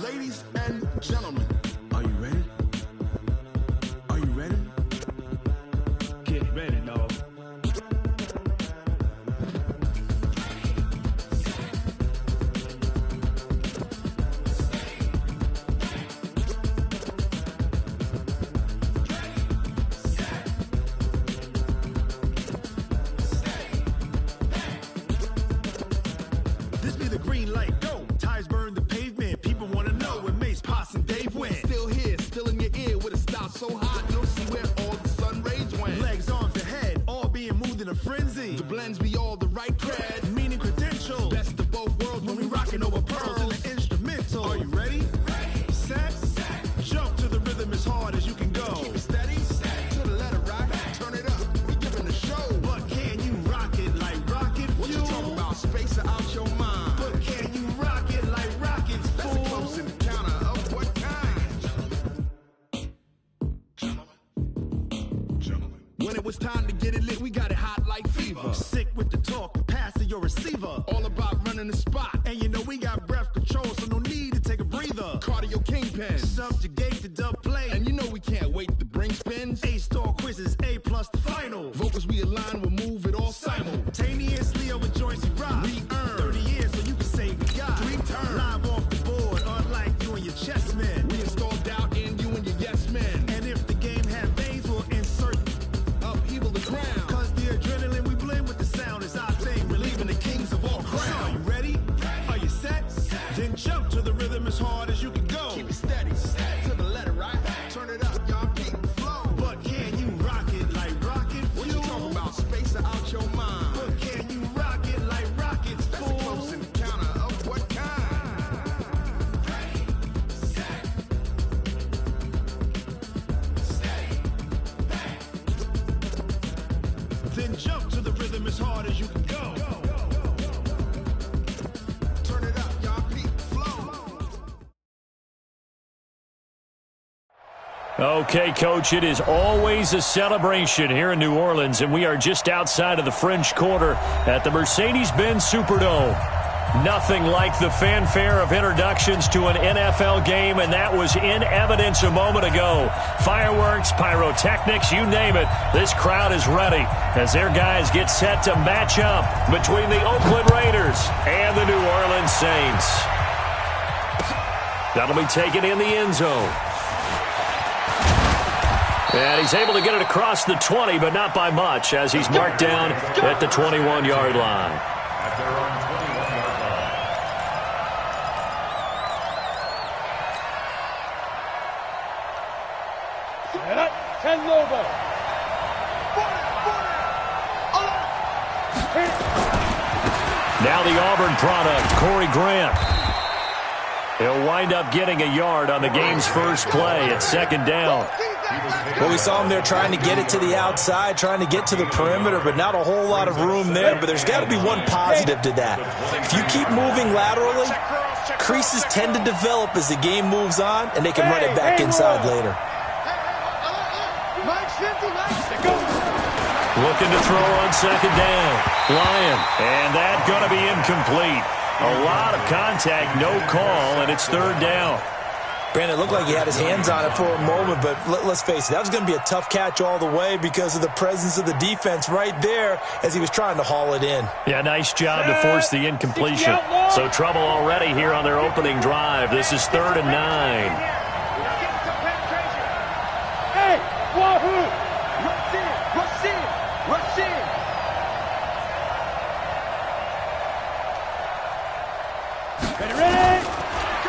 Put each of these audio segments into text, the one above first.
Ladies and gentlemen, are you ready? Are you ready? Get ready, dog. This be the green light, go. Tires burn the pavement. People wanna know when Mace, Potts, and Dave went. Still here, still in your ear with a style so hot, you'll see where all the sun rays went. Legs, arms, the head, all being moved in a frenzy. The blends be all the right cred, meaning credentials. Best of both worlds when we rockin' over pearls in the instrumental. Are you ready? Set, jump to the rhythm as hard as you can go. Keep it steady, to the letter right. Turn it up, we giving the show. But can you rock it like rocket fuel? What you talking about? Space it out your mind. But can you rock it like rockets, fool? That's a close encounter of what kind? Gentlemen. When it was time to get it lit, we got it hot like fever. Sick with the talk, pass to your receiver. All about running the spot. And you know we got breath control, so no need to take a breather. Cardio kingpin, subjugate the dub play. And you know we can't wait to bring spins. A-star quizzes, A+ the final. Vocals we align, we'll move it all simultaneously over joints we rock. We earn 30 years, so you can say we got 3 turns. Live off the board, unlike you and your chess men. We install doubt in you and your yes men. And if the game had veins, we'll insert upheaval the crown. Cause the adrenaline we blend with the sound is our thing, relieving the kings of all crowns. So are you ready? Are you set? Then jump to the rhythm as hard as you can go. Keep it steady, to the letter right. Turn it up, y'all keep the flow. But can you rock it like rocket fuel? What you talking about? Space it out your mind. But can you rock it like rockets, fool? That's a close encounter of what kind? Then jump to the rhythm as hard as you can go. Turn it up, y'all keep the flow. Okay, Coach, it is always a celebration here in New Orleans, and we are just outside of the French Quarter at the Mercedes-Benz Superdome. Nothing like the fanfare of introductions to an NFL game, and that was in evidence a moment ago. Fireworks, pyrotechnics, you name it. This crowd is ready as their guys get set to match up between the Oakland Raiders and the New Orleans Saints. That'll be taken in the end zone. And he's able to get it across the 20, but not by much, as he's marked down at the 21-yard line. Now the Auburn product, Corey Grant. He'll wind up getting a yard on the game's first play at second down. Well, we saw him there trying to get it to the outside, trying to get to the perimeter, but not a whole lot of room there. But there's got to be one positive to that. If you keep moving laterally, creases tend to develop as the game moves on, and they can run it back inside later. Looking to throw on second down. Lyon. And that's going to be incomplete. A lot of contact, no call, and it's third down. Brandon, it looked like he had his hands on it for a moment, but let's face it, that was going to be a tough catch all the way because of the presence of the defense right there as he was trying to haul it in. Yeah, nice job to force the incompletion. So trouble already here on their opening drive. This is 3rd and 9. Hey, Wahoo! Rush in! Ready!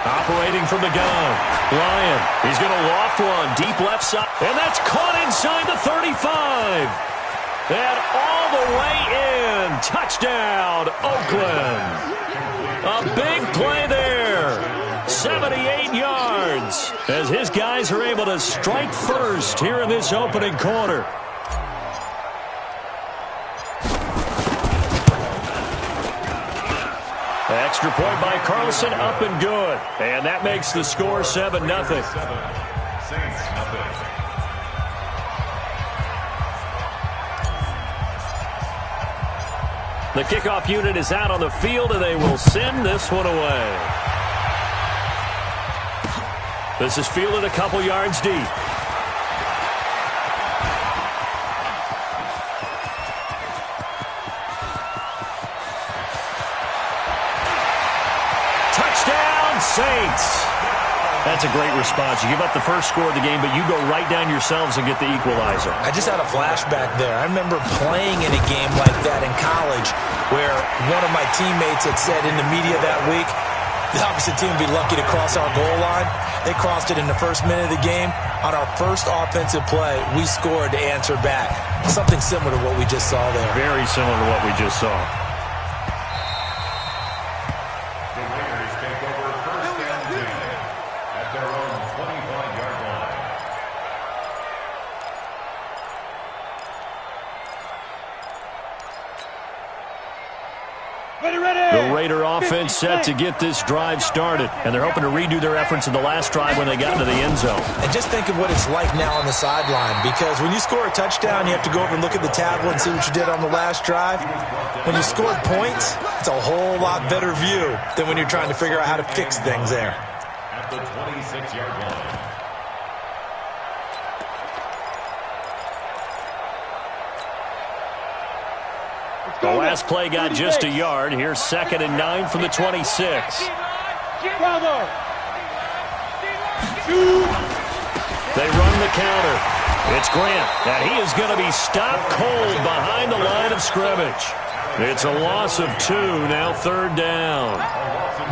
Operating from the gun. Lyon, he's going to loft one deep left side. And that's caught inside the 35. And all the way in. Touchdown, Oakland. A big play there. 78 yards as his guys are able to strike first here in this opening quarter. Extra point by Carlson, up and good. And that makes the score 7-0. The kickoff unit is out on the field, and they will send this one away. This is fielded a couple yards deep. Touchdown, Saints. That's a great response. You give up the first score of the game, but you go right down yourselves and get the equalizer. I just had a flashback there. I remember playing in a game like that in college where one of my teammates had said in the media that week, the opposite team would be lucky to cross our goal line. They crossed it in the first minute of the game. On our first offensive play, we scored to answer back. Something similar to what we just saw there. Very similar to what we just saw. The Raider offense set to get this drive started, and they're hoping to redo their efforts in the last drive when they got into the end zone. And just think of what it's like now on the sideline, because when you score a touchdown, you have to go over and look at the tablet and see what you did on the last drive. When you scored points, it's a whole lot better view than when you're trying to figure out how to fix things there. At the 26-yard line. The last play got just a yard. Here's 2nd and 9 from the 26. They run the counter. It's Grant, and he is going to be stopped cold behind the line of scrimmage. It's a loss of 2, now 3rd down.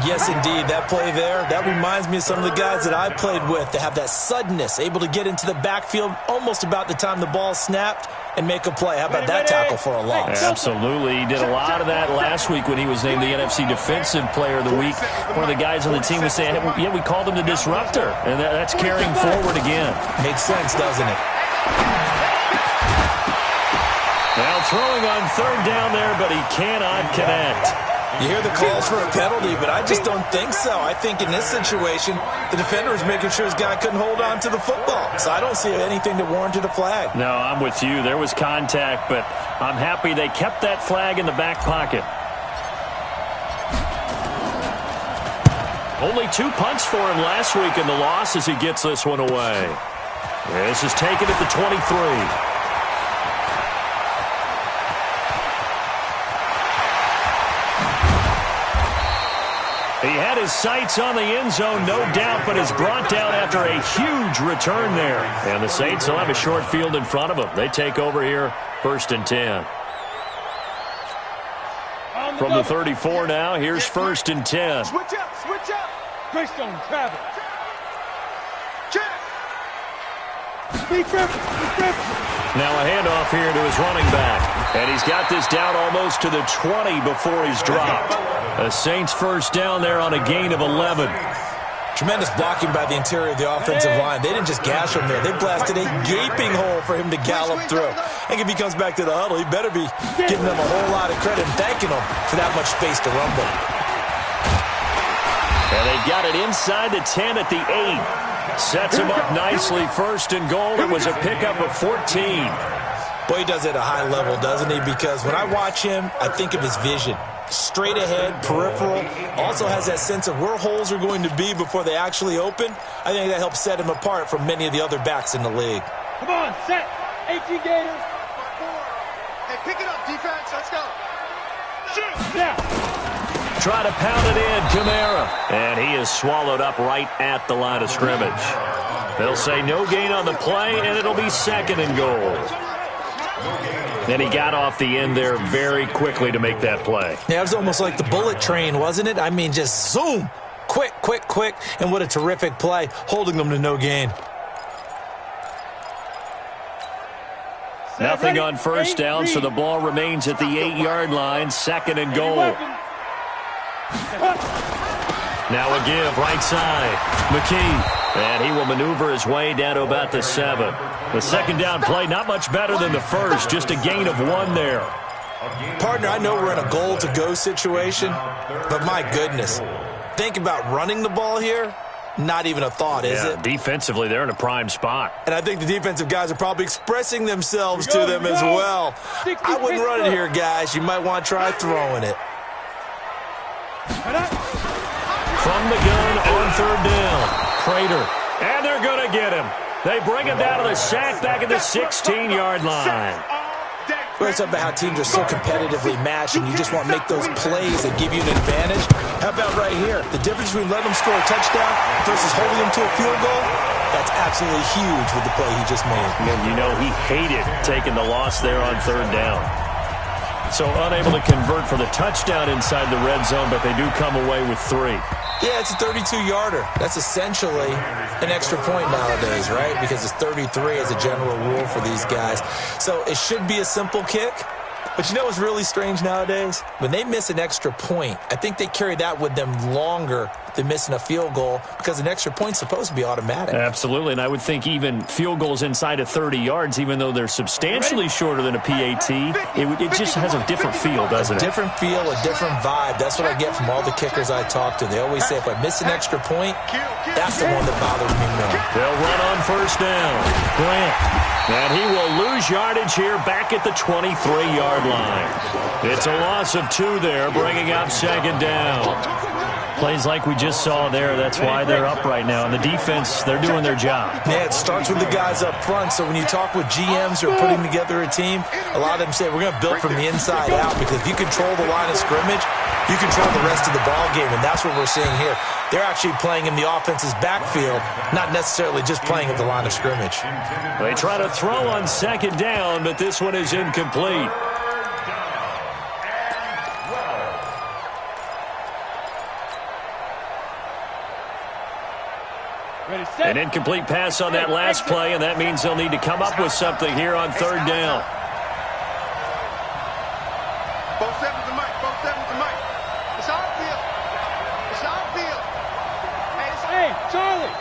Yes, indeed. That play there, that reminds me of some of the guys that I played with. They have that suddenness, able to get into the backfield almost about the time the ball snapped and make a play. How about that tackle for a loss? Absolutely. He did a lot of that last week when he was named the NFC Defensive Player of the Week. One of the guys on the team was saying, yeah, we called him the disruptor, and that's carrying forward again. Makes sense, doesn't it? Now throwing on 3rd down there, but he cannot connect. You hear the calls for a penalty, but I just don't think so. I think in this situation, the defender was making sure his guy couldn't hold on to the football. So I don't see anything that warranted a flag. No, I'm with you. There was contact, but I'm happy they kept that flag in the back pocket. Only 2 punts for him last week in the loss as he gets this one away. This is taken at the 23. He had his sights on the end zone, no doubt, but is brought down after a huge return there. And the Saints will have a short field in front of them. They take over here, 1st and 10. From the 34 now, here's 1st and 10. Switch up. Greystone, travel. Check. Now a handoff here to his running back. And he's got this down almost to the 20 before he's dropped. A Saints 1st down there on a gain of 11. Tremendous blocking by the interior of the offensive line. They didn't just gash him there. They blasted a gaping hole for him to gallop through. And if he comes back to the huddle, he better be giving them a whole lot of credit and thanking them for that much space to rumble. And they've got it inside the 10 at the 8. Sets him up nicely, 1st and goal. It was a pickup of 14. Boy, he does it at a high level, doesn't he? Because when I watch him, I think of his vision. Straight ahead, peripheral, also has that sense of where holes are going to be before they actually open. I think that helps set him apart from many of the other backs in the league. Come on, set. 18 Gators. Hey, pick it up, defense. Let's go. Shoot. Now. Try to pound it in, Kamara. And he is swallowed up right at the line of scrimmage. They'll say no gain on the play, and it'll be 2nd and goal. And he got off the end there very quickly to make that play. Yeah, it was almost like the bullet train, wasn't it? I mean, just zoom. Quick. And what a terrific play, holding them to no gain. Nothing on 1st down, so the ball remains at the 8-yard line, 2nd and goal. Now a give, right side. McKee. And he will maneuver his way down to about the 7. The 2nd down play, not much better than the first, just a gain of 1 there. Partner, I know we're in a goal-to-go situation, but my goodness, think about running the ball here. Not even a thought, is it? Defensively, they're in a prime spot. And I think the defensive guys are probably expressing themselves to them as well. I wouldn't run it here, guys. You might want to try throwing it. From the gun on 3rd down. Prater And they're going to get him. They bring him down to the sack back at the 16-yard line. It's about how teams are so competitively matched, and you just want to make those plays that give you an advantage. How about right here? The difference between letting them score a touchdown versus holding them to a field goal, that's absolutely huge with the play he just made. And you know he hated taking the loss there on third down. So unable to convert for the touchdown inside the red zone, but they do come away with 3. Yeah, it's a 32-yarder. That's essentially an extra point nowadays, right? Because it's 33 as a general rule for these guys. So it should be a simple kick. But you know what's really strange nowadays? When they miss an extra point, I think they carry that with them longer than missing a field goal because an extra point's supposed to be automatic. Absolutely, and I would think even field goals inside of 30 yards, even though they're substantially shorter than a PAT, it just has a different feel, doesn't it? A different feel, a different vibe. That's what I get from all the kickers I talk to. They always say if I miss an extra point, that's the one that bothers me more. They'll run on first down. Grant. And he will lose yardage here back at the 23-yard line. It's a loss of 2 there, bringing up second down. Plays like we just saw there, that's why they're up right now. And the defense, they're doing their job. Yeah, it starts with the guys up front. So when you talk with GMs who are putting together a team, a lot of them say we're going to build from the inside out because if you control the line of scrimmage, you control the rest of the ball game, and that's what we're seeing here. They're actually playing in the offense's backfield, not necessarily just playing at the line of scrimmage. They try to throw on second down, but this one is incomplete. An incomplete pass on that last play, and that means they'll need to come up with something here on third down. Both sevens to Mike. Both sevens to Mike. It's our field. It's our field. Hey, Charlie.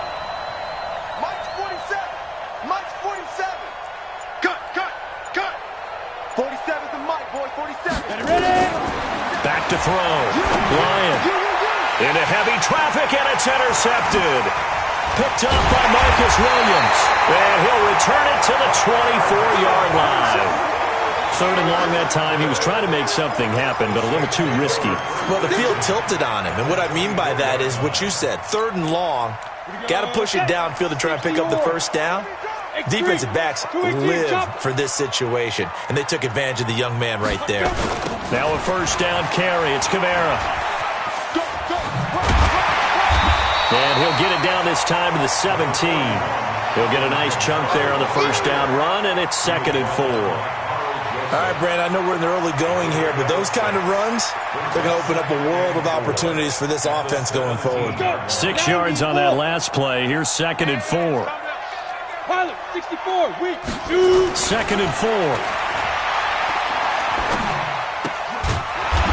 Mike's 47. Mike's 47. Cut. 47 to Mike, boy. 47. Ready? Back to throw. Ryan. Into heavy traffic, and it's intercepted. Picked up by Marcus Williams. And he'll return it to the 24-yard line. Third and long that time. He was trying to make something happen, but a little too risky. Well, the field tilted on him, and what I mean by that is what you said. Third and long, got to push it downfield to try and pick up the first down. Defensive backs live for this situation, and they took advantage of the young man right there. Now a first down carry. It's Kamara. And he'll get it down this time to the 17. He'll get a nice chunk there on the first down run, and it's 2nd and 4. All right, Brand, I know we're in the early going here, but those kind of runs, they're going to open up a world of opportunities for this offense going forward. 6 yards on that last play. Here's 2nd and 4. Pilot, 64, weak, shoot. 2nd and 4.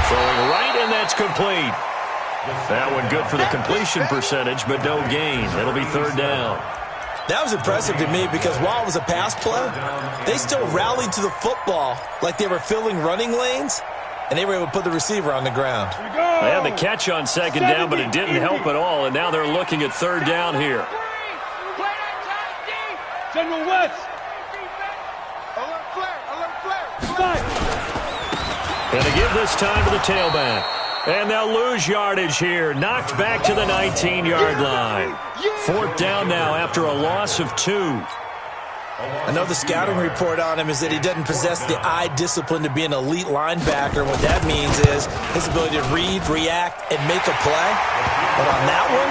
Throwing right, and that's complete. That one good for the completion percentage, but no gain. It'll be third down. That was impressive to me because while it was a pass play, they still rallied to the football like they were filling running lanes, and they were able to put the receiver on the ground. They had the catch on second down, but it didn't help at all, and now they're looking at third down here. General West. Alert flare. And they give this time to the tailback. And they'll lose yardage here. Knocked back to the 19-yard line. 4th down now after a loss of 2. I know the scouting report on him is that he doesn't possess the eye discipline to be an elite linebacker. What that means is his ability to read, react, and make a play. But on that one,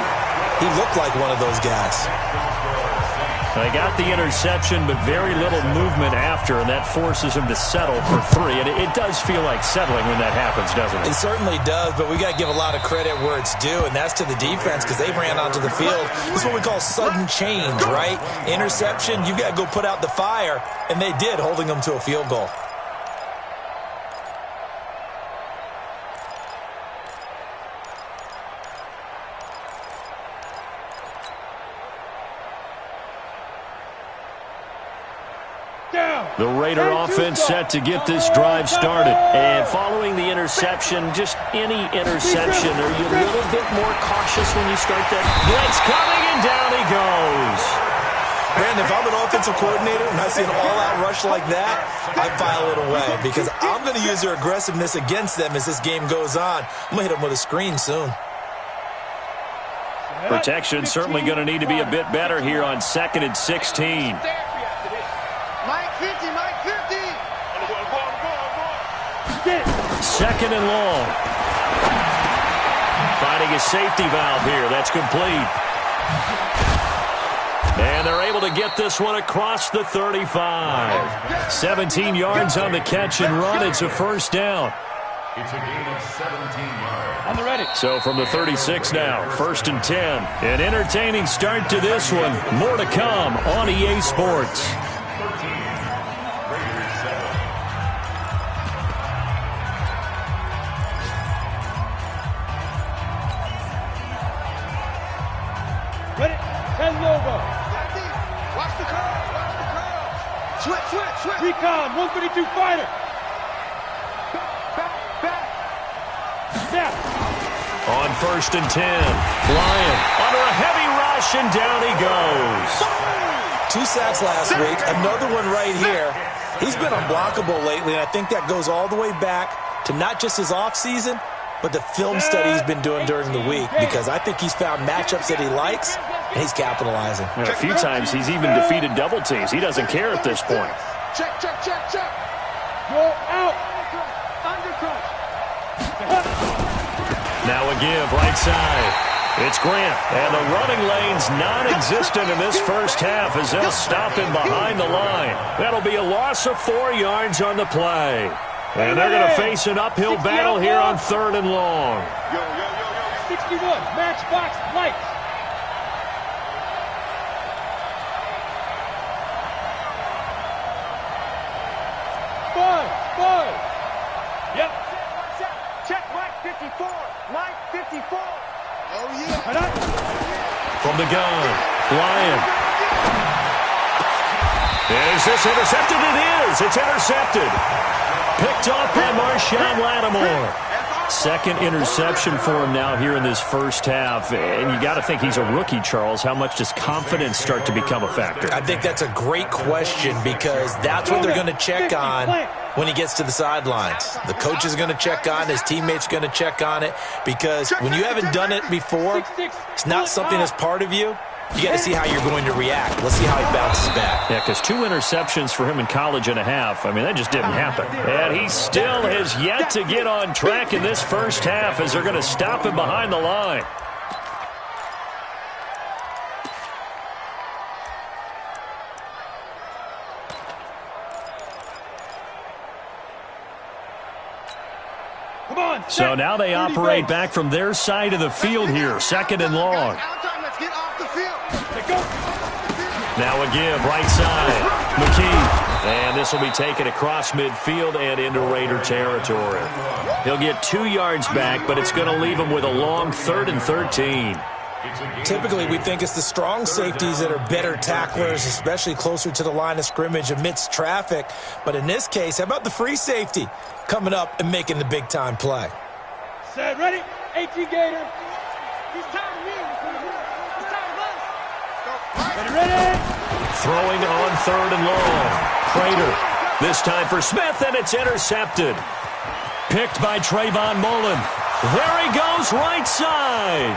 he looked like one of those guys. They got the interception, but very little movement after, and that forces him to settle for 3. And it does feel like settling when that happens, doesn't it? It certainly does, but we got to give a lot of credit where it's due, and that's to the defense because they ran onto the field. This is what we call sudden change, right? Interception, you got to go put out the fire, and they did, holding them to a field goal. The Raider offense set to get this drive started. And following the interception, just any interception, are you a little bit more cautious when you start that blitz coming, and down he goes. Man, if I'm an offensive coordinator and I see an all-out rush like that, I file it away because I'm going to use their aggressiveness against them as this game goes on. I'm going to hit them with a screen soon. Protection certainly going to need to be a bit better here on 2nd and 16. Mike 50, Mike 50. 2nd and long. Finding a safety valve here. That's complete. And they're able to get this one across the 35. 17 yards on the catch and run. It's a first down. It's a gain of 17 yards. On the ready. So from the 36 now, 1st and 10. An entertaining start to this one. More to come on EA Sports. 13. Raiders 7. Ready. 10 Nova. Watch the curve. Watch the curve. Switch. Recon. 132 fighter. Back. Snap. On 1st and 10. Bryant under a heavy rush, and down he goes. 2 sacks last week. Another one right here. He's been unblockable lately, and I think that goes all the way back to not just his offseason, but the film study he's been doing during the week, because I think he's found matchups that he likes, and he's capitalizing. And a few times he's even defeated double teams. He doesn't care at this point. Check. Roll out. Undercut. Now a give, right side. It's Grant, and the running lane's non-existent in this first half as they'll stop him behind the line. That'll be a loss of 4 yards on the play. And they're going to face an uphill battle here on 3rd and long. 61. Matchbox lights. Five. Yep. Check Mike 54. Mike 54. Oh, yeah. From the gun, Bryant. Is this intercepted? It is. It's intercepted. Picked off by Marshawn Lattimore. 2nd interception for him now here in this first half. And you got to think he's a rookie, Charles. How much does confidence start to become a factor? I think that's a great question, because that's what they're going to check on when he gets to the sidelines. The coach is going to check on it. His teammates are going to check on it, because when you haven't done it before, it's not something that's part of you. You got to see how you're going to react. Let's see how he bounces back. Yeah, because 2 interceptions for him in college and a half. I mean, that just didn't happen. And he still has yet to get on track in this first half as they're going to stop him behind the line. So now they operate back from their side of the field here. 2nd and long. Let's get off the field. Now a give, right side. McKee. And this will be taken across midfield and into Raider territory. He'll get 2 yards back, but it's going to leave him with a long 3rd and 13. Typically, we think it's the strong safeties that are better tacklers, especially closer to the line of scrimmage amidst traffic. But in this case, how about the free safety coming up and making the big-time play? Set, ready? 18 Gator. He's tired of me. He's tired of us. Ready? Throwing on 3rd and long. Prater. This time for Smith, and it's intercepted. Picked by Trayvon Mullen. There he goes, right side.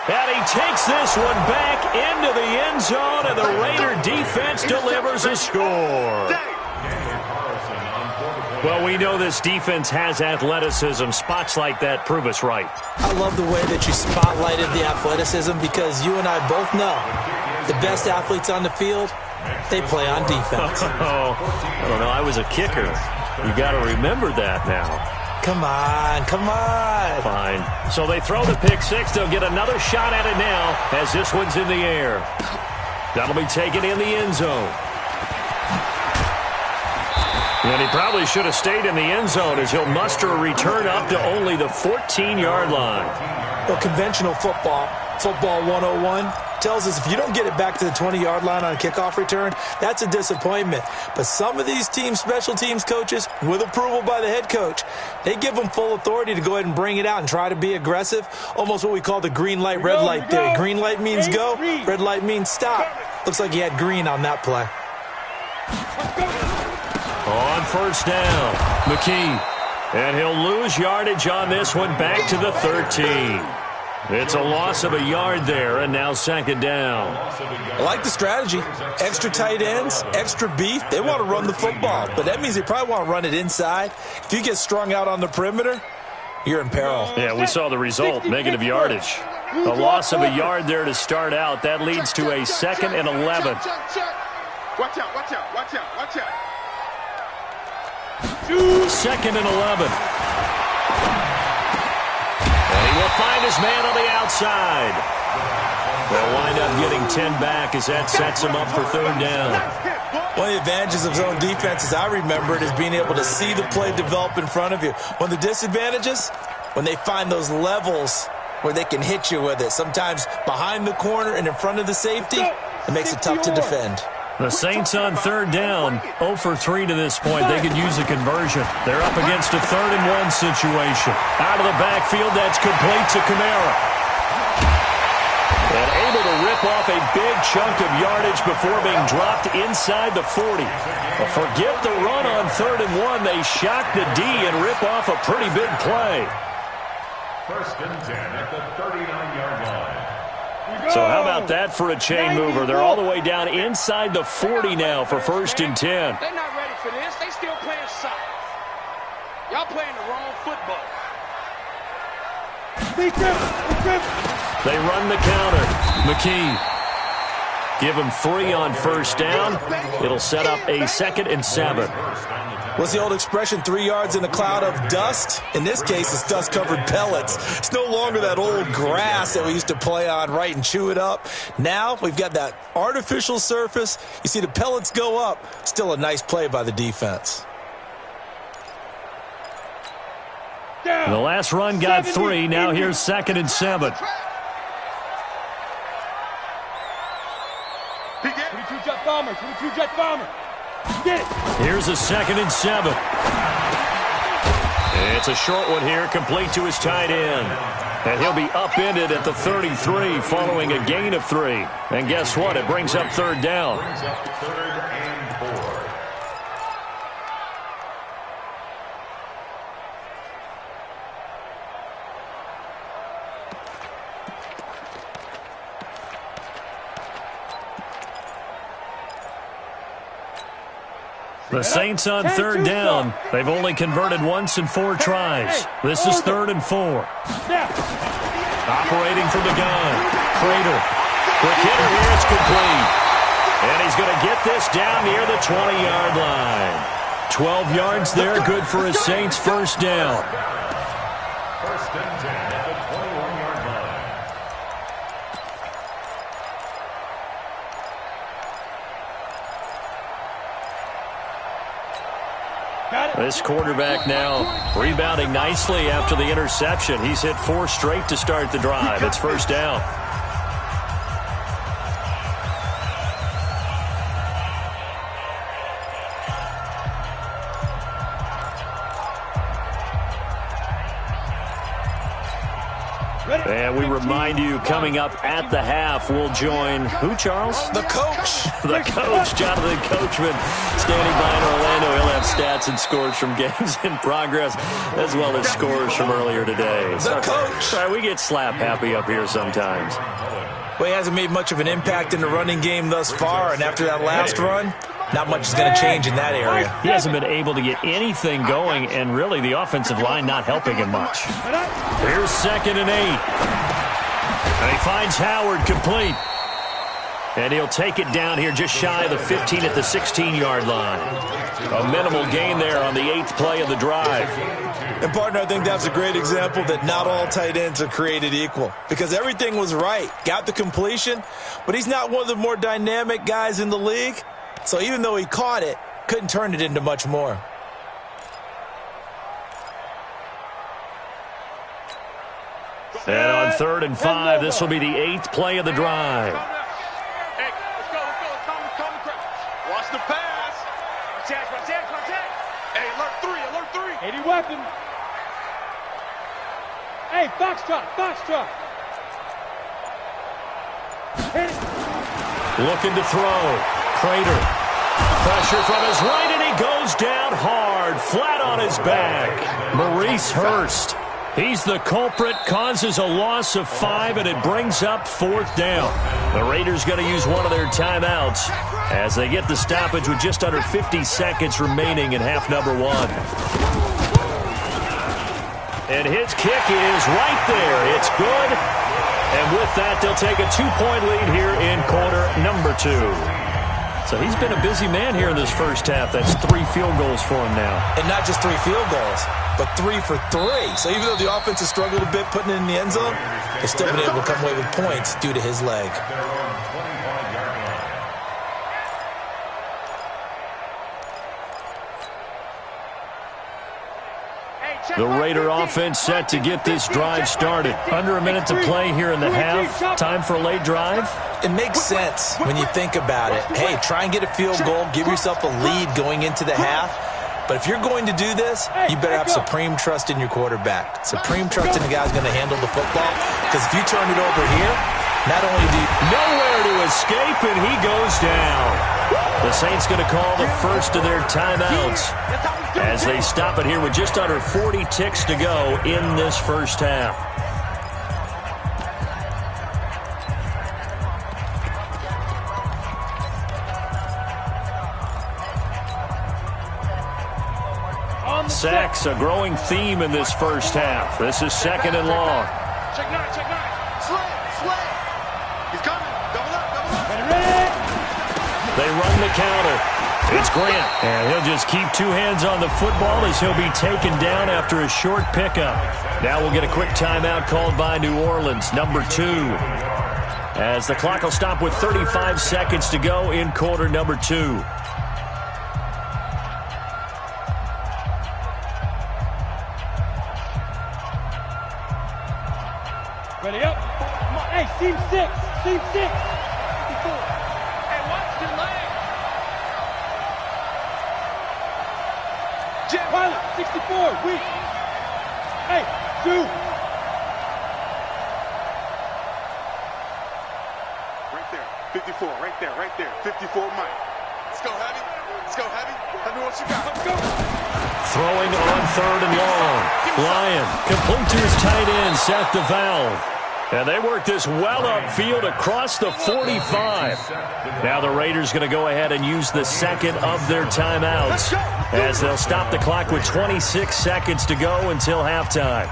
And he takes this one back into the end zone, and the Raider defense delivers a score. Well, we know this defense has athleticism. Spots like that prove us right. I love the way that you spotlighted the athleticism, because you and I both know the best athletes on the field, they play on defense. Oh, I don't know. I was a kicker. You got to remember that now. Come on. Fine. So they throw the pick six. They'll get another shot at it now as this one's in the air. That'll be taken in the end zone. And he probably should have stayed in the end zone as he'll muster a return up to only the 14-yard line. Well, conventional football 101, tells us if you don't get it back to the 20-yard line on a kickoff return, that's a disappointment. But some of these teams, special teams coaches, with approval by the head coach, they give them full authority to go ahead and bring it out and try to be aggressive, almost what we call the green light, red light theory. Green light means go, red light means stop. Looks like he had green on that play. On first down, McKee. And he'll lose yardage on this one back to the 13. It's a loss of a yard there, and now second down. I like the strategy. Extra tight ends, extra beef. They want to run the football, but that means they probably want to run it inside. If you get strung out on the perimeter, you're in peril. Yeah, we saw the result, negative yardage. A loss of a yard there to start out. That leads to a 2nd and 11. Watch out, watch out, watch out, watch out. 2nd and 11. And he will find his man on the outside. They'll wind up getting 10 back as that sets him up for third down. One of the advantages of zone defense, as I remember it, is being able to see the play develop in front of you. One of the disadvantages, when they find those levels where they can hit you with it, sometimes behind the corner and in front of the safety, it makes it tough to defend. The Saints on third down, 0 for 3 to this point. They could use a conversion. They're up against a 3rd and 1 situation. Out of the backfield, that's complete to Kamara. And able to rip off a big chunk of yardage before being dropped inside the 40. But forget the run on 3rd and 1. They shock the D and rip off a pretty big play. 1st and 10 at the 39-yard line. So how about that for a chain mover? They're all the way down inside the 40 now for 1st and 10. They're not ready for this. They still playing soft. Y'all playing the wrong football. They run the counter. McKee. Give him 3 on 1st down. It'll set up a 2nd and 7. What's the old expression, 3 yards in a cloud of dust? In this case, it's dust-covered pellets. It's no longer that old grass that we used to play on, right, and chew it up. Now we've got that artificial surface. You see the pellets go up. Still a nice play by the defense. The last run got 3. Now here's 2nd and 7. 22 jet bomber, 22 jet bomber. Get it. Here's a 2nd and 7. It's a short one here, complete to his tight end. And he'll be upended at the 33 following a gain of 3. And guess what? It brings up 3rd down. Brings up 3rd and 4. The Saints on 3rd down. They've only converted once in 4 tries. This is 3rd and 4. Operating from the gun. Prater. Quick hitter here. It's complete. And he's going to get this down near the 20-yard line. 12 yards there. Good for a Saints 1st down. 1st and 10 at the 21-yard line. This quarterback now rebounding nicely after the interception. He's hit 4 straight to start the drive. It's 1st down. And we remind you, coming up at the half, we'll join who, Charles? The coach. The coach, Jonathan Coachman, standing by in Orlando. He'll have stats and scores from games in progress, as well as scores from earlier today. The coach. Sorry, we get slap happy up here sometimes. Well, he hasn't made much of an impact in the running game thus far, and after that last run, not much is going to change in that area. He hasn't been able to get anything going, and really the offensive line not helping him much. Here's 2nd and 8. And he finds Howard complete. And he'll take it down here just shy of the 15 at the 16-yard line. A minimal gain there on the 8th play of the drive. And, partner, I think that's a great example that not all tight ends are created equal. Because everything was right. Got the completion, but he's not one of the more dynamic guys in the league. So even though he caught it, couldn't turn it into much more. And on 3rd and 5, this will be the 8th play of the drive. Hey, let's go. Watch the pass. Protect. Hey, alert 3. 80 weapon. Hey, foxtrot. Hit it. Looking to throw. Prater. Pressure from his right, and he goes down hard, flat on his back. Maurice Hurst. He's the culprit, causes a loss of 5, and it brings up 4th down. The Raiders going to use one of their timeouts as they get the stoppage with just under 50 seconds remaining in half number 1. And his kick is right there. It's good. And with that, they'll take a 2-point lead here in quarter number 2. So he's been a busy man here in this first half. That's 3 field goals for him now. And not just 3 field goals, but 3 for 3. So even though the offense has struggled a bit putting it in the end zone, they've still been able to come away with points due to his leg. The Raider offense set to get this drive started. Under a minute to play here in the half. Time for a late drive. It makes sense when you think about it. Hey, try and get a field goal. Give yourself a lead going into the half. But if you're going to do this, you better have supreme trust in your quarterback. Supreme trust in the guy who's going to handle the football. Because if you turn it over here, not only do you... Nowhere to escape, and he goes down. The Saints going to call the first of their timeouts as they stop it here with just under 40 ticks to go in this first half. Sacks, a growing theme in this first half. This is 2nd and long. Check 9, check 9. Slay. He's coming. Double up. They run the counter. It's Grant. And he'll just keep 2 hands on the football as he'll be taken down after a short pickup. Now we'll get a quick timeout called by New Orleans, number 2. As the clock will stop with 35 seconds to go in quarter number 2. Ready up. Hey, seam 6. Seam 6. 54. Hey, watch the leg. Pilot, 64. Weak. Hey, 2. Right there. 54. Right there. 54, Mike. Let's go, Heavy. Let me know what you got. Let's go. Throwing on 3rd and long. Lyon complete to his tight end, Seth the Valve. And they work this well upfield across the 45. Now the Raiders going to go ahead and use the 2nd of their timeouts as they'll stop the clock with 26 seconds to go until halftime.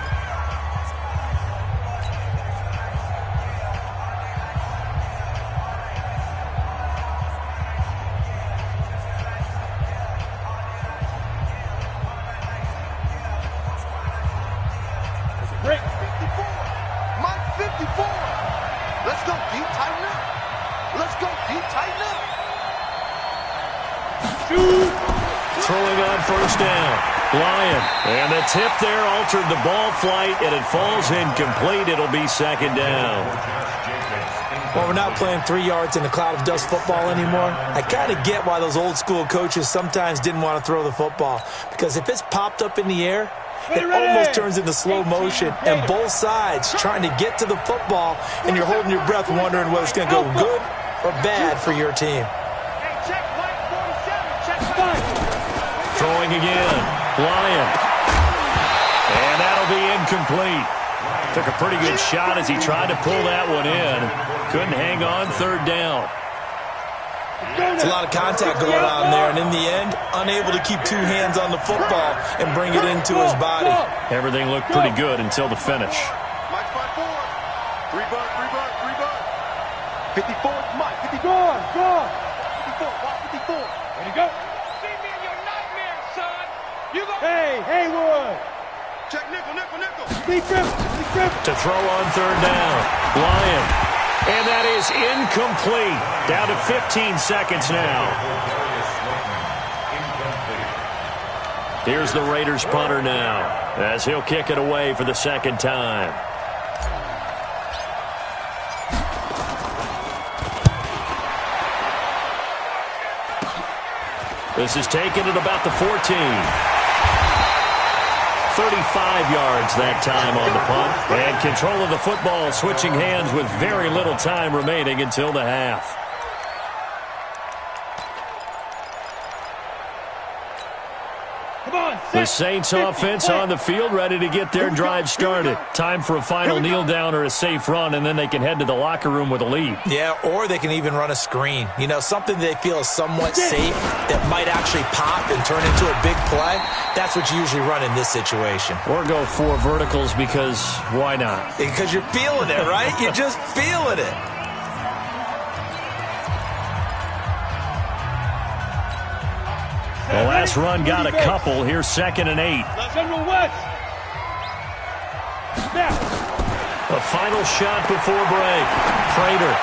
Break. 54. Mike, 54. Let's go deep, tighten up. Shoot. Throwing on 1st down. Lyon. And the tip there altered the ball flight, and it falls incomplete. It'll be 2nd down. Well, we're not playing 3 yards in a cloud of dust football anymore. I kind of get why those old school coaches sometimes didn't want to throw the football. Because if it's popped up in the air, it almost turns into slow motion, and both sides trying to get to the football, and you're holding your breath wondering whether it's going to go good or bad for your team. Hey, check Mike 47. Check Mike. Throwing again. Lyon. And that'll be incomplete. Took a pretty good shot as he tried to pull that one in. Couldn't hang on 3rd down. It's a lot of contact going on there, and in the end, unable to keep 2 hands on the football and bring it into his body. Everything looked pretty good until the finish. Mike 5-4. 3 bud. 54, Mike. 54. Go. 54. Watch 54. Ready, go. See me in your nightmares, son. You go. Hey, Haywood. Check nickel. Deep grip. To throw on 3rd down. Lyon. And that is incomplete. Down to 15 seconds now. Here's the Raiders punter now as he'll kick it away for the 2nd time. This is taken at about the 14. 35 yards that time on the punt. And control of the football, switching hands with very little time remaining until the half. Come on, The Saints offense on the field, ready to get their drive started. Time for a final kneel down or a safe run, and then they can head to the locker room with a lead. Yeah, or they can even run a screen. You know, something they feel is somewhat safe that might actually pop and turn into a big play. That's what you usually run in this situation. Or go 4 verticals because why not? Because you're feeling it, right? You're just feeling it. The last run got a couple. Here's 2nd and 8. General West. A final shot before break. Prater.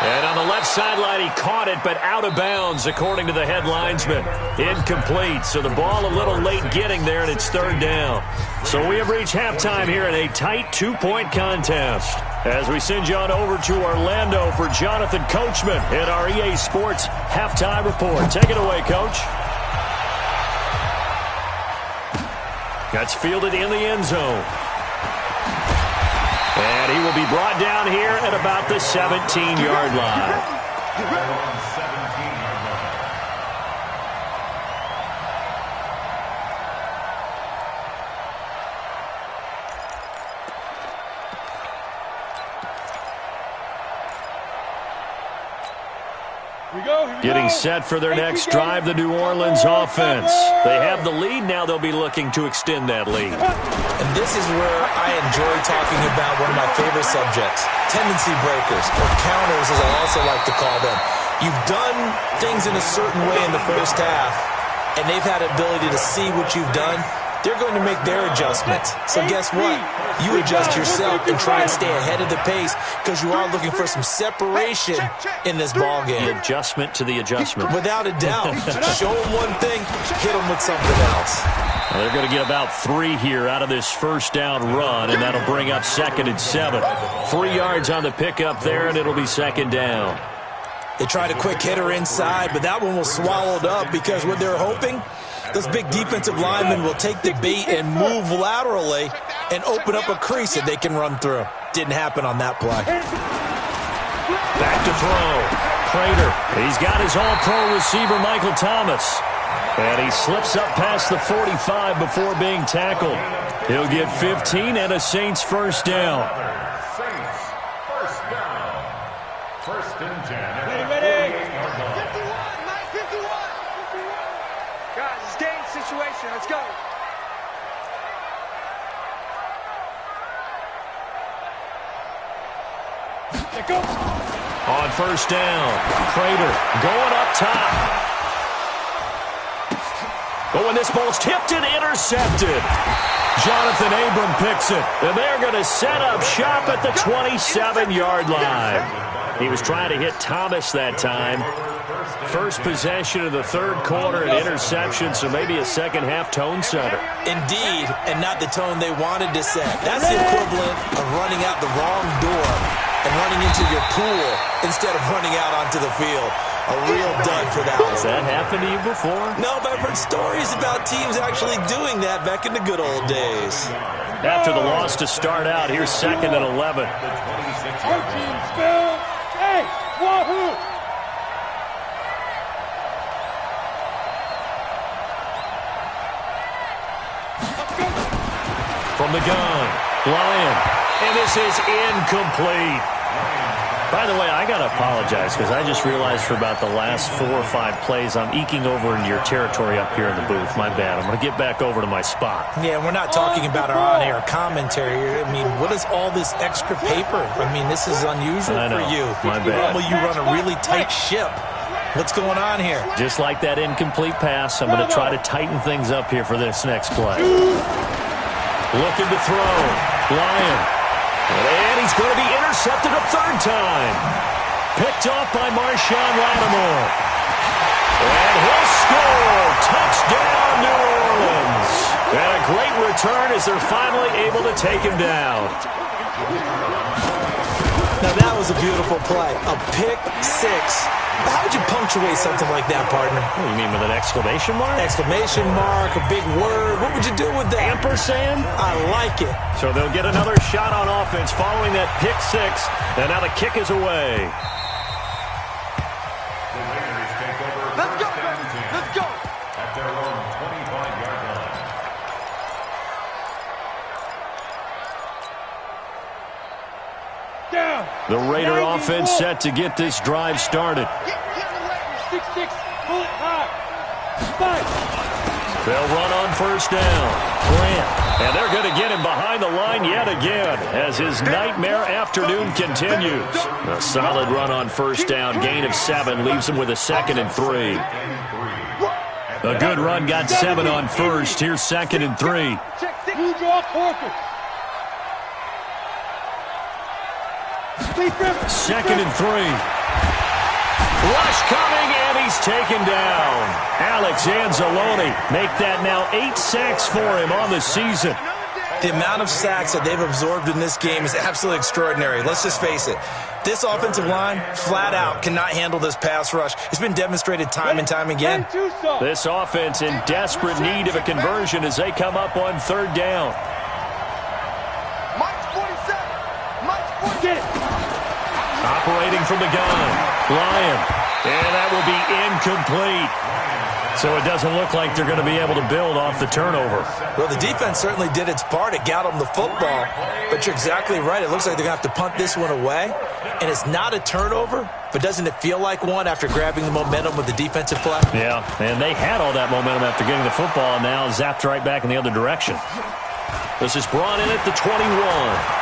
And on the left sideline, he caught it, but out of bounds, according to the head linesman. Incomplete. So the ball a little late getting there, and it's 3rd down. So we have reached halftime here in a tight 2-point contest. As we send you on over to Orlando for Jonathan Coachman in our EA Sports Halftime Report. Take it away, Coach. That's fielded in the end zone. And he will be brought down here at about the 17-yard line. Getting set for their next drive, the New Orleans offense. They have the lead. Now they'll be looking to extend that lead. And this is where I enjoy talking about one of my favorite subjects, tendency breakers, or counters as I also like to call them. You've done things in a certain way in the first half, and they've had ability to see what you've done. They're going to make their adjustments. So guess what? You adjust yourself and try and stay ahead of the pace because you are looking for some separation in this ball game. The adjustment to the adjustment. Without a doubt. Show them one thing, hit them with something else. Well, they're going to get about 3 here out of this first down run, and that'll bring up 2nd and 7. 3 yards on the pickup there, and it'll be 2nd down. They tried a quick hitter inside, but that one was swallowed up because what they're hoping, those big defensive linemen will take the bait and move laterally and open up a crease that they can run through. Didn't happen on that play. Back to throw. Prater. He's got his all-pro receiver, Michael Thomas. And he slips up past the 45 before being tackled. He'll get 15 and a Saints first down. Saints first down. 1st and 10. Ready? 51. Guys, it's game situation. Let's go. On first down, Prater going up top. Oh, and this ball's tipped and intercepted. Jonathan Abram picks it, and they're going to set up shop at the 27-yard line. He was trying to hit Thomas that time. First possession of the 3rd quarter, an interception, so maybe a second-half tone setter. Indeed, and not the tone they wanted to set. That's the equivalent of running out the wrong door and running into your pool instead of running out onto the field. A real dud for that one. Has that happened to you before? No, but I've heard stories about teams actually doing that back in the good old days. After the loss to start out, here's 2nd and 11. Our team spell. Hey, wahoo! From the gun, Lyon, and this is incomplete. By the way, I got to apologize because I just realized for about the last 4 or 5 plays, I'm eking over into your territory up here in the booth. My bad. I'm going to get back over to my spot. Yeah, we're not talking about our on-air commentary here. I mean, what is all this extra paper? I mean, this is unusual for you. My bad. Normally you run a really tight ship. What's going on here? Just like that incomplete pass, I'm going to try to tighten things up here for this next play. Looking to throw. Lyon. And he's going to be intercepted a 3rd time. Picked off by Marshawn Lattimore. And he'll score. Touchdown, New Orleans. And a great return as they're finally able to take him down. Now that was a beautiful play. A pick 6. How would you punctuate something like that, partner? What do you mean, with an exclamation mark? Exclamation mark, a big word. What would you do with that? Ampersand? I like it. So they'll get another shot on offense following that pick 6. And now the kick is away. The Raiders take over. Let's go, baby. Let's go. At their own 25-yard The Raider offense set to get this drive started. 6-6, pull it high. 5. They'll run on first down. Grant. And they're going to get him behind the line yet again as his nightmare afternoon continues. A solid run on first down. Gain of 7 leaves him with a 2nd and 3. A good run got 7 on first. Here's 2nd and 3. You draw Corker. 2nd and 3. Rush coming, and he's taken down. Alex Anzalone make that now 8 sacks for him on the season. The amount of sacks that they've absorbed in this game is absolutely extraordinary. Let's just face it. This offensive line, flat out, cannot handle this pass rush. It's been demonstrated time and time again. This offense in desperate need of a conversion as they come up on 3rd down. Mike's 47. Mike's 47. Operating from the gun. Lyon. And that will be incomplete. So it doesn't look like they're going to be able to build off the turnover. Well, the defense certainly did its part. It got them the football. But you're exactly right. It looks like they're going to have to punt this one away. And it's not a turnover, but doesn't it feel like one after grabbing the momentum with the defensive play? Yeah, and they had all that momentum after getting the football, and now zapped right back in the other direction. This is brought in at the 21.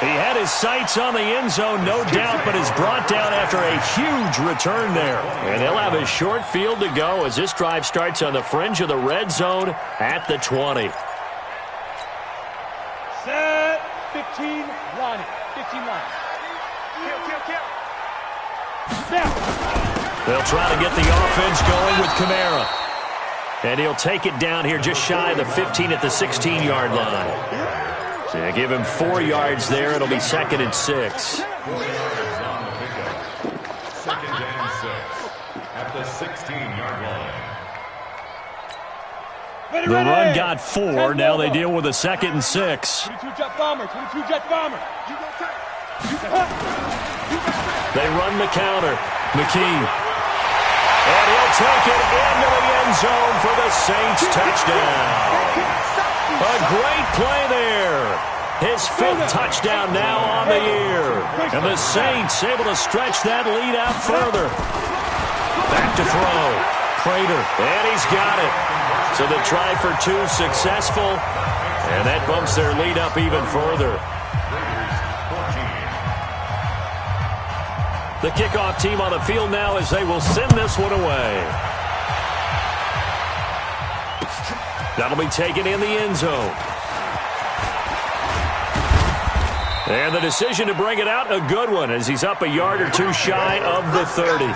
He had his sights on the end zone, no doubt, but is brought down after a huge return there. And they'll have a short field to go as this drive starts on the fringe of the red zone at the 20. Set, 15, line. 15 line. Kill. They'll try to get the offense going with Kamara. And he'll take it down here just shy of the 15 at the 16-yard line. So give him 4 yards there. It'll be 2nd and 6. 4 yards on the pickup. 2nd and 6 at the 16-yard line. The run got 4. Now they deal with a 2nd and 6. 22 jet bomber. 22 jet bomber. They run the counter. McKee. And he'll take it into the end zone for the Saints touchdown. A great play there. His 5th touchdown now on the year. And the Saints able to stretch that lead out further. Back to throw. Prater. And he's got it. So the try for 2 successful. And that bumps their lead up even further. The kickoff team on the field now as they will send this one away. That'll be taken in the end zone. And the decision to bring it out, a good one, as he's up a yard or 2 shy of the 30.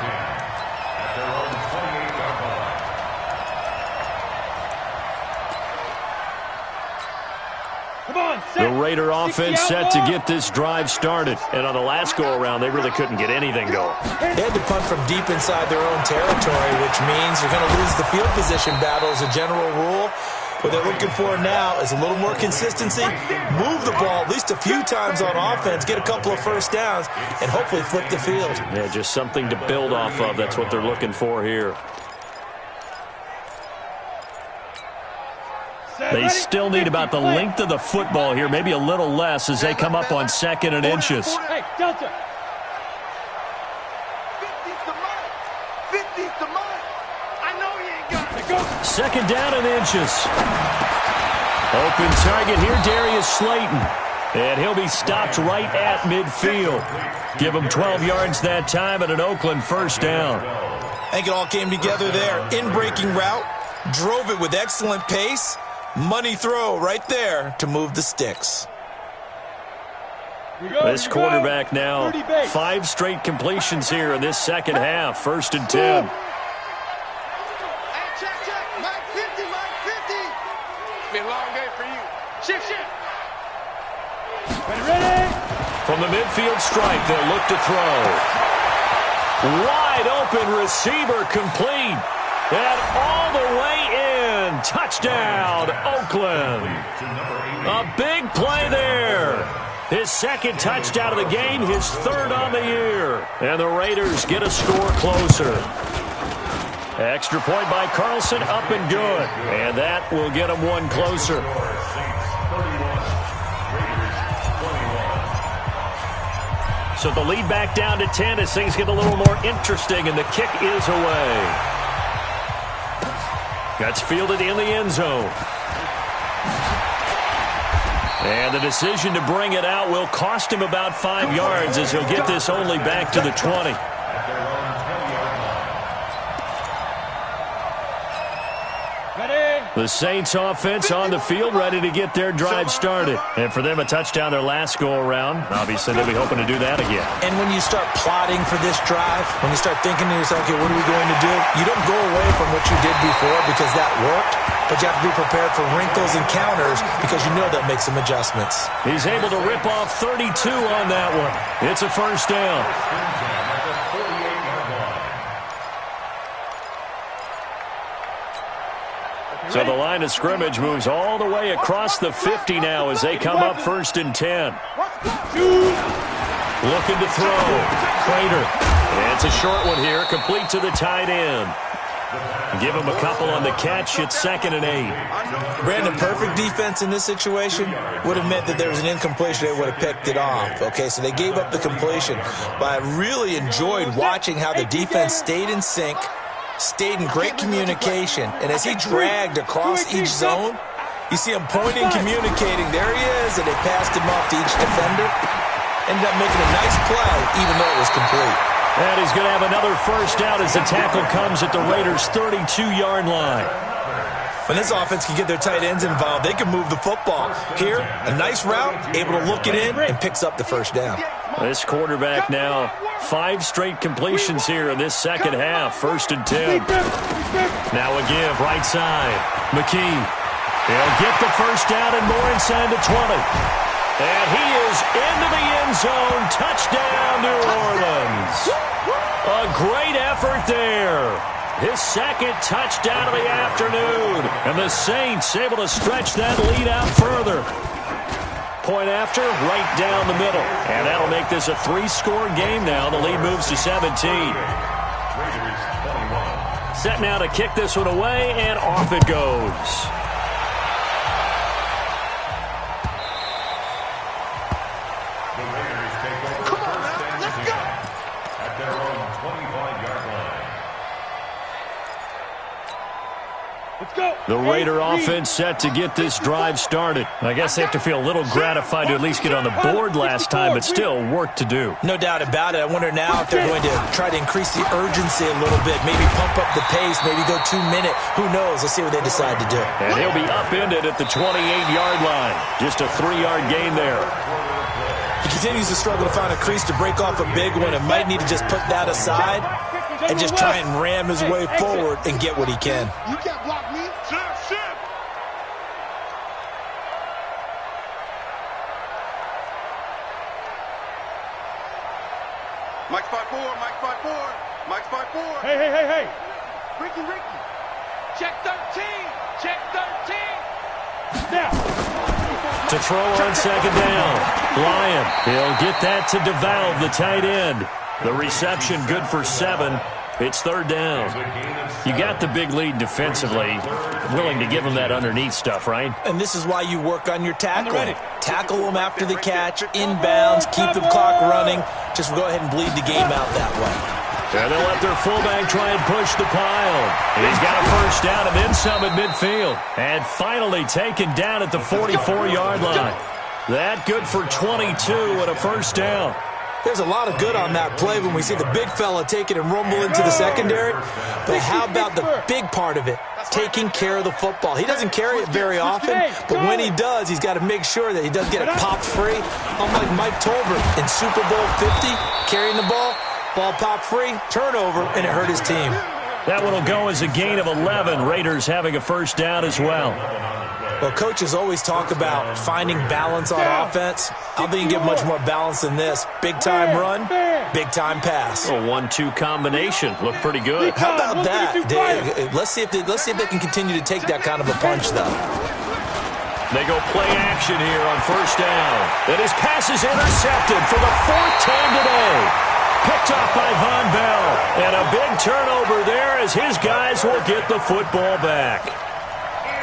The Raider offense set to get this drive started. And on the last go-around, they really couldn't get anything going. They had to punt from deep inside their own territory, which means you're going to lose the field position battle as a general rule. What they're looking for now is a little more consistency, move the ball at least a few times on offense, get a couple of first downs, and hopefully flip the field. Yeah, just something to build off of. That's what they're looking for here. They still need about the length of the football here, maybe a little less as they come up on 2nd and inches. Hey, Delta. 50's the mark. 50's the mark. I know he ain't got it. Go. 2nd down and inches. Open target here, Darius Slayton. And he'll be stopped right at midfield. Give him 12 yards that time and an Oakland first down. I think it all came together there. In-breaking route, drove it with excellent pace. Money throw right there to move the sticks. This quarterback now, 5 straight completions here in this second half. 1st and 10. Hey, check. Mike 50, Mike 50. It's been a long day for you. Shift. Ready. From the midfield stripe, they'll look to throw. Wide open receiver complete. And all the way in. Touchdown, Oakland. A big play there. His 2nd touchdown of the game, his 3rd on the year. And the Raiders get a score closer. Extra point by Carlson, up and good. And that will get them one closer. So the lead back down to 10 as things get a little more interesting, and the kick is away. That's fielded in the end zone. And the decision to bring it out will cost him about 5 yards as he'll get this only back to the 20. The Saints offense on the field, ready to get their drive started. And for them, a touchdown their last go-around. Obviously, they'll be hoping to do that again. And when you start plotting for this drive, when you start thinking to yourself, okay, what are we going to do? You don't go away from what you did before because that worked, but you have to be prepared for wrinkles and counters because you know they'll make some adjustments. He's able to rip off 32 on that one. It's a first down. So the line of scrimmage moves all the way across the 50 now as they come up 1st and 10. Looking to throw. Crater. It's a short one here, complete to the tight end. Give him a couple on the catch. It's 2nd and 8. Brandon, perfect defense in this situation would have meant that there was an incompletion. They would have picked it off. Okay, so they gave up the completion. But I really enjoyed watching how the defense stayed in sync, stayed in great communication, and as he dragged across each zone, you see him pointing, communicating. There he is, and they passed him off to each defender. Ended up making a nice play, even though it was complete. And he's going to have another first down as the tackle comes at the Raiders' 32-yard line. When this offense can get their tight ends involved, they can move the football. Here, a nice route, able to look it in, and picks up the first down. This quarterback now 5 straight completions here in this second half. 1st and 10. Now a give, right side. McKee. He'll get the first down and more inside the 20. And he is into the end zone. Touchdown, New Orleans. A great effort there. His 2nd touchdown of the afternoon. And the Saints able to stretch that lead out further. Point after, right down the middle. And that'll make this a 3-score game now. The lead moves to 17. Set now to kick this one away, and off it goes. The Raiders take over first and 10 at their own 25-yard line. Let's go. The Raider offense set to get this drive started. I guess they have to feel a little gratified to at least get on the board last time, but still work to do. No doubt about it. I wonder now if they're going to try to increase the urgency a little bit, maybe pump up the pace, maybe go 2-minute. Who knows? Let's see what they decide to do. And he'll be upended at the 28-yard line. Just a 3-yard gain there. He continues to struggle to find a crease to break off a big one and might need to just put that aside and just try and ram his way forward and get what he can. You can't block me. Shift. Mike's 5'4", Mike's 5'4", Mike's 5'4". Hey. Ricky. Check 13. Check 13. Now. To throw on 2nd down. Lyon, he'll get that to DeValve, the tight end. The reception good for 7. It's 3rd down. You got the big lead defensively. Willing to give him that underneath stuff, right? And this is why you work on your tackling. Tackle them after the catch, inbounds, keep the clock running. Just go ahead and bleed the game out that way. And they'll let their fullback try and push the pile. And he's got a first down and then some at midfield. And finally taken down at the 44-yard line. That good for 22 and a first down. There's a lot of good on that play when we see the big fella take it and rumble into the secondary. But how about the big part of it? Taking care of the football. He doesn't carry it very often, but when he does, he's got to make sure that he doesn't get it popped free. Unlike Mike Tolbert in Super Bowl 50, carrying the ball popped free, turnover, and it hurt his team. That one will go as a gain of 11. Raiders having a first down as well. Well, coaches always talk about finding balance on offense. I don't think you get much more balance than this. Big-time run, big-time pass. A 1-2 combination. Looked pretty good. How about that? Let's see if they can continue to take that kind of a punch, though. They go play action here on first down. And his pass is intercepted for the 4th time today. Picked off by Von Bell. And a big turnover there as his guys will get the football back.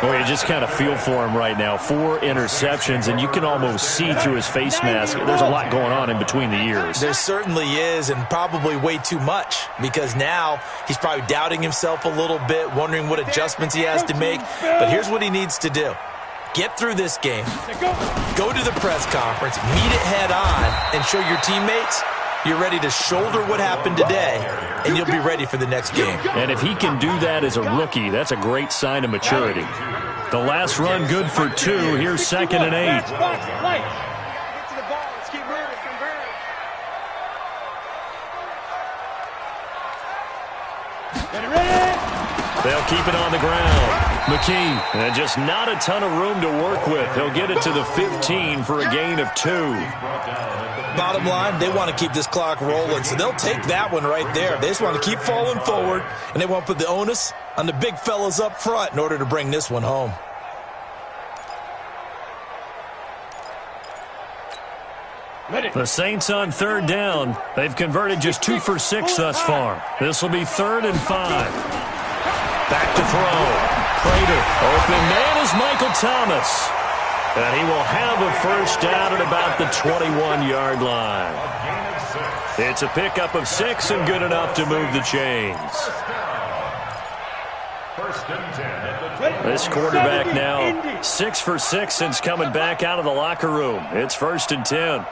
Well, you just kind of feel for him right now. 4 interceptions, and you can almost see through his face mask. There's a lot going on in between the ears. There certainly is, and probably way too much, because now he's probably doubting himself a little bit, wondering what adjustments he has to make. But here's what he needs to do. Get through this game, go to the press conference, meet it head on, and show your teammates you're ready to shoulder what happened today, and you'll be ready for the next game. And if he can do that as a rookie, that's a great sign of maturity. The last run good for 2. Here's 2nd and 8. They'll keep it on the ground. McKee, and just not a ton of room to work with. He'll get it to the 15 for a gain of 2. Bottom line, they want to keep this clock rolling, so they'll take that one right there. They just want to keep falling forward, and they want to put the onus on the big fellas up front in order to bring this one home. The Saints on 3rd down. They've converted just 2 for 6 thus far. This will be 3rd and 5. Back to throw. Prater. Open man is Michael Thomas. And he will have a first down at about the 21-yard line. It's a pickup of 6 and good enough to move the chains. This quarterback now 6 for 6 since coming back out of the locker room. It's 1st and 10.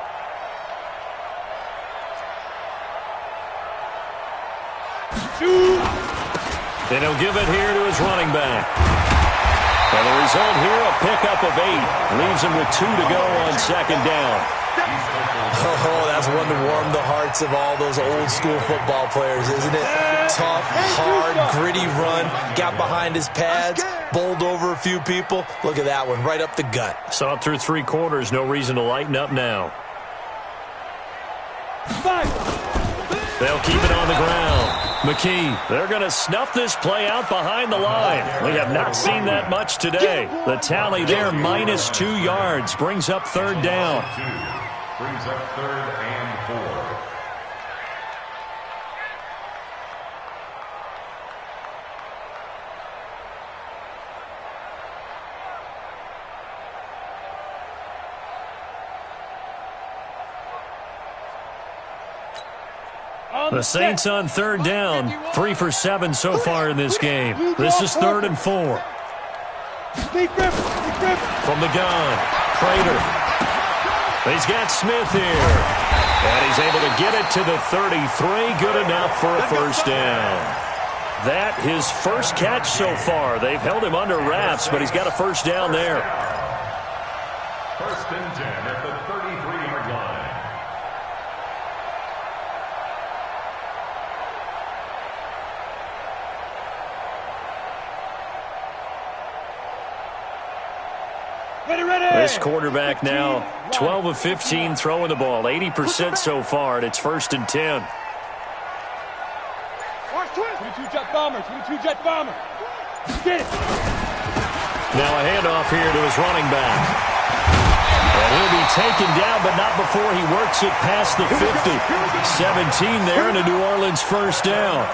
Then he'll give it here to his running back. And the result here, a pickup of 8. Leaves him with 2 to go on 2nd down. Oh, that's one to warm the hearts of all those old-school football players, isn't it? Tough, hard, gritty run. Got behind his pads, bowled over a few people. Look at that one, right up the gut. Saw it through 3 quarters. No reason to lighten up now. They'll keep it on the ground. McKee, they're going to snuff this play out behind the line. We have not seen that much today. The tally there, minus 2 yards, brings up 3rd down. Brings up 3rd and 4. The Saints on 3rd down, 3 for 7 so far in this game. This is 3rd and 4. From the gun, Prater. He's got Smith here. And he's able to get it to the 33. Good enough for a first down. That his first catch so far. They've held him under wraps, but he's got a first down there. 1st and 10 at the 33-yard line. This quarterback now 12 of 15 throwing the ball, 80% so far, and it's 1st and 10. 22 jet bomber, 22 jet bomber. Get it. Now a handoff here to his running back. And he'll be taken down, but not before he works it past the 50. 17 there, and a New Orleans first down.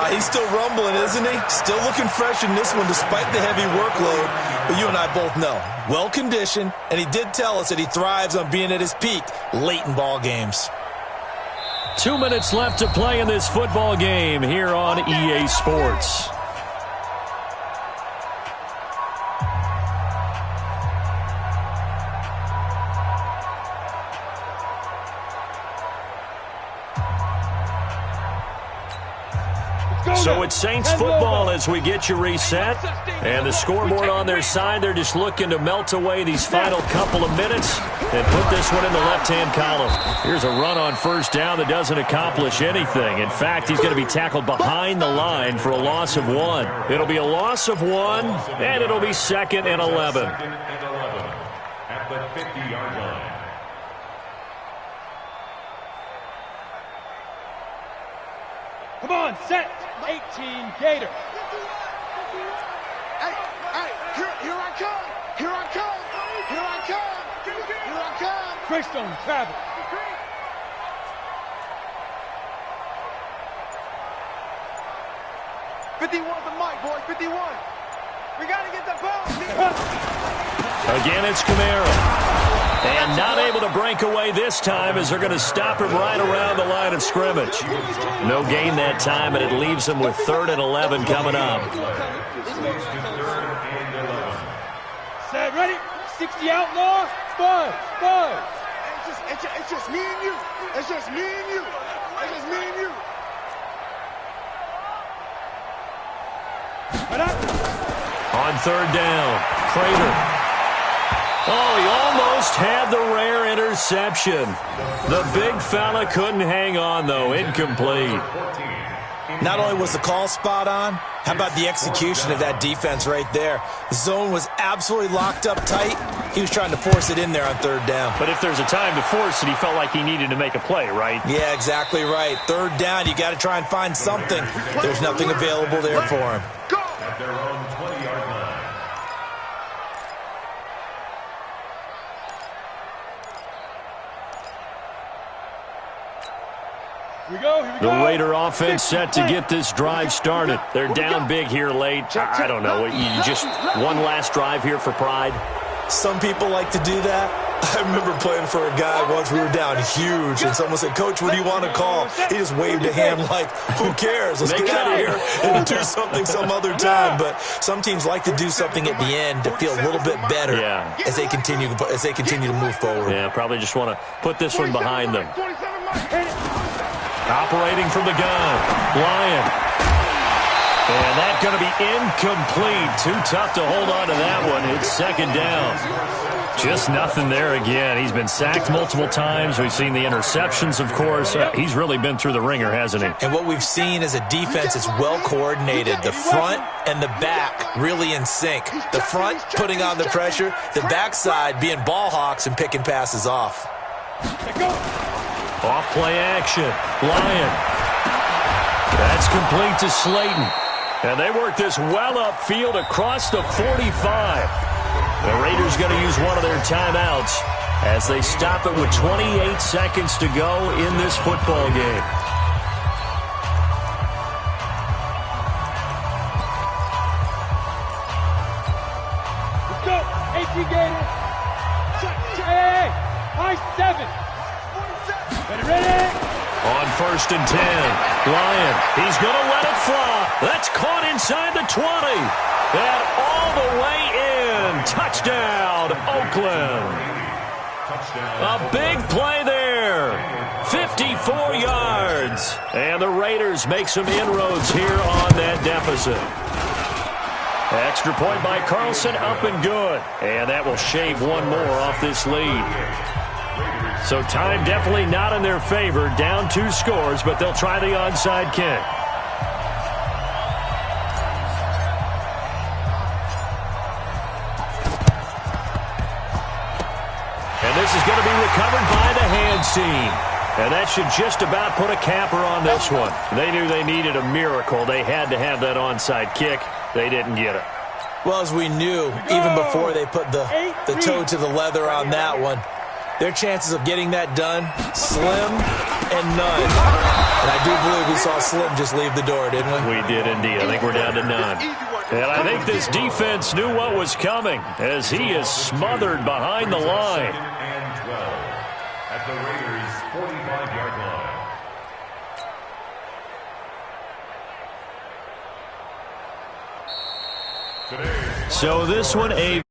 He's still rumbling, isn't he? Still looking fresh in this one despite the heavy workload. But you and I both know, well-conditioned, and he did tell us that he thrives on being at his peak late in ball games. 2 minutes left to play in this football game here on EA Sports. So it's Saints football as we get you reset. And the scoreboard on their side, they're just looking to melt away these final couple of minutes and put this one in the left-hand column. Here's a run on first down that doesn't accomplish anything. In fact, he's going to be tackled behind the line for a loss of 1. It'll be a loss of 1, and it'll be 2nd and 11. 2nd and 11 at the 50-yard line. Come on, set. 18 Gator. Hey, here I come. Here I come. Here I come. Here I come. Greystone travel. 51's the mic, boy. 51. We got to get the ball. Again, it's Kamara. And not able to break away this time as they're going to stop him right around the line of scrimmage. No gain that time, and it leaves him with 3rd and 11 coming up. Set, ready? 60 outlaws. Spud. It's just me and you. It's just me and you. It's just me and you. On 3rd down, Crater. Oh, he almost had the rare interception. The big fella couldn't hang on, though. Incomplete. Not only was the call spot on, how about the execution of that defense right there? The zone was absolutely locked up tight. He was trying to force it in there on 3rd down. But if there's a time to force it, he felt like he needed to make a play, right? Yeah, exactly right. 3rd down, you got to try and find something. There's nothing available there for him. At their own 20-yard line. Here we go. The Raider offense set to get this drive started. They're down big here late. I don't know. You just one last drive here for pride? Some people like to do that. I remember playing for a guy once. We were down huge, and someone said, "Coach, what do you want to call?" He just waved a hand like, "Who cares? Let's get out of here and do something some other time." But some teams like to do something at the end to feel a little bit better as they continue to move forward. Yeah, probably just want to put this one behind them. Operating from the gun, Lyon. And that's going to be incomplete. Too tough to hold on to that one. It's 2nd down. Just nothing there again. He's been sacked multiple times. We've seen the interceptions, of course. He's really been through the ringer, hasn't he? And what we've seen is a defense that's well coordinated. The front and the back really in sync. The front putting on the pressure. The backside being ball hawks and picking passes off. Off play action. Lyon. That's complete to Slayton. And they work this well upfield across the 45. The Raiders going to use one of their timeouts as they stop it with 28 seconds to go in this football game. Let's go. 18 Gators. Hey, high 7. Ready? On 1st and 10, Lyon, he's going to let it fly. That's caught inside the 20. And all the way in. Touchdown, Oakland. A big play there. 54 yards. And the Raiders make some inroads here on that deficit. Extra point by Carlson, up and good. And that will shave one more off this lead. So time definitely not in their favor. Down 2 scores, but they'll try the onside kick. And this is going to be recovered by the hands team. And that should just about put a capper on this one. They knew they needed a miracle. They had to have that onside kick. They didn't get it. Well, as we knew, even before they put the toe to the leather on that one, their chances of getting that done, slim and none. And I do believe we saw Slim just leave the door, didn't we? We did indeed. I think we're down to none. And I think this defense knew what was coming as he is smothered behind the line. And 12 at the Raiders' 45-yard line. So this one, a